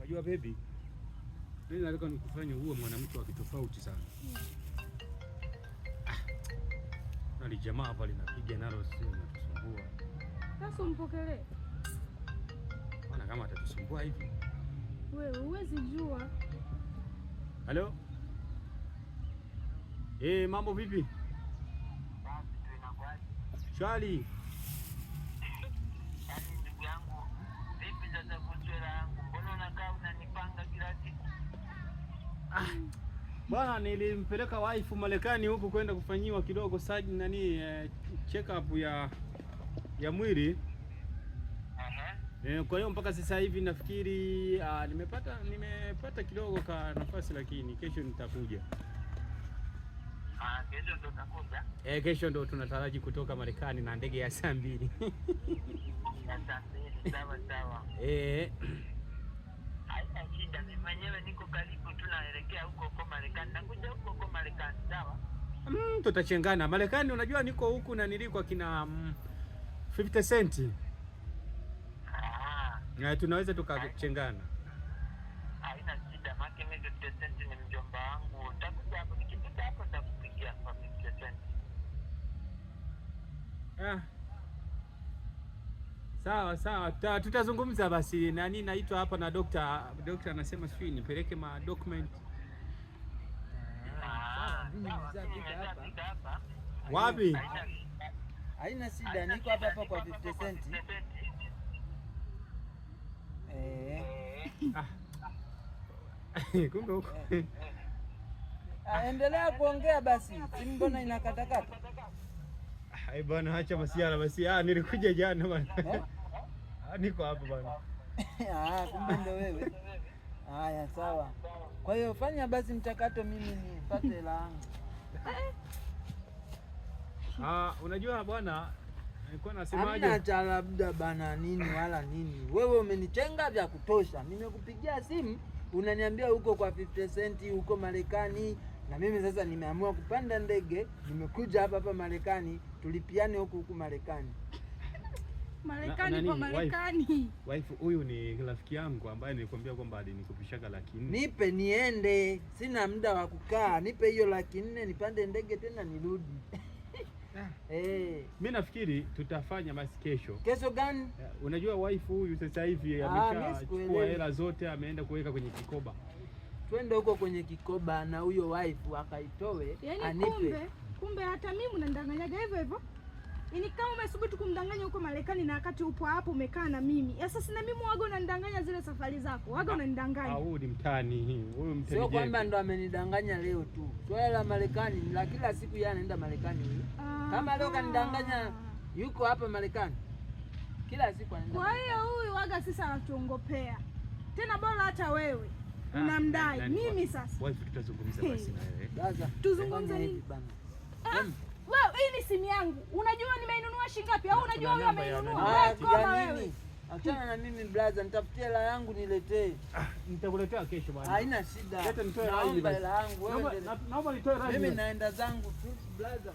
Unajua baby, mimi nataka nikufanye uwe mwanamke wa kitofauti sana. Na jamaa hapa linapiga nalo simu linatusumbua. Sasa umpokelee. Bwana kama atatusumbua hivi. Wewe huwezi jua. Halo? Mambo vipi? Shwari. Yaani ndugu yangu, vipi sasa kuchora yangu? Mbona unakaa unanipanga kila siku? Bwana nilimpeleka wife Marekani huko kwenda kufanyiwa kidogo check up ya mwili. Kwa hiyo mpaka sasa hivi nafikiri nimepata kidogo ka nafasi, lakini kesho nitakuja. Kesho ndo utakuja? Kesho ndo tunataraji kutoka Marekani na ndege ya saa 2. Ya saa 2, sawa sawa. Haina shida, mimi mwenyewe niko karibu tu, naelekea huko Marekani. Nakuja huko Marekani, sawa? Tutachengana. Marekani unajua niko huku na niliko kina 50 Cent. Tunaweza tukachengana. Haina shida, maana mimi 50 Cent ni mjomba wangu. Utakuja hapo, nikifika hapo nitakupigia kwa 50 Cent. Sawa. Tutazungumza basi. Naitwa hapa na dokta anasema sijui nipeleke ma document. Wapi? Haina shida, niko hapa kwa 50 Cent. Kumbe huko. Endelea kuongea basi. Simu mbona inakatakata? Bwana acha masiara basi. Nilikuja jana bwana. Niko hapa bwana. Kumbe ndio wewe. Haya sawa. Kwa hiyo fanya basi mchakato, mimi nipate hela yangu. Unajua bwana, nilikuwa nasemaje? Hamna cha labda bana nini wala nini. Wewe umenichenga vya kutosha. Nimekupigia simu unaniambia huko kwa 50 Cent huko Marekani, na mimi sasa nimeamua kupanda ndege, nimekuja hapa Marekani, tulipiane huko Marekani. Marekani kwa Marekani. Wife huyu ni rafiki yangu ambaye nilikwambia kwamba alinikupishaga 400,000. Nipe niende, sina muda wa kukaa. Nipe hiyo 400,000 nipande ndege tena nirudi. Mimi nafikiri tutafanya basi kesho. Kesho gani? Unajua wife huyu sasa hivi ameshachukua hela zote, ameenda kuweka kwenye kikoba. Twende huko kwenye kikoba na huyo wife akaitoe, yani anipe. Kumbe hata mimi unanidanganyaga hivyo. Yaani kama umesubutu kumdanganya huko Marekani na wakati upo hapo umekaa na mimi. Sasa sina mimi waga unanidanganya zile safari zako. Waga unanidanganya. Huyu ni mtani. Huyu mtani. Sio kwamba ndo amenidanganya leo tu. Swala la Marekani la kila siku yeye anaenda Marekani huyu. Kama leo kanidanganya yuko hapa Marekani. Kila siku anaenda. Kwa hiyo huyu waga sasa anatuongopea. Tena bora hata wewe unamdai. Mimi sasa. Wife tutazungumza basi na wewe. Sasa tuzungumze nini bana? Wewe hii ni simu yangu. Unajua nimeinunua shilingi ngapi au unajua wewe umeinunua? Nini? Achana na mimi brother, nitafutie hela yangu niletee. Nitakuletea kesho bwana. Haina shida. Leta nitoe hela yangu wewe. Naomba nitoe. Mimi naenda zangu tu brother.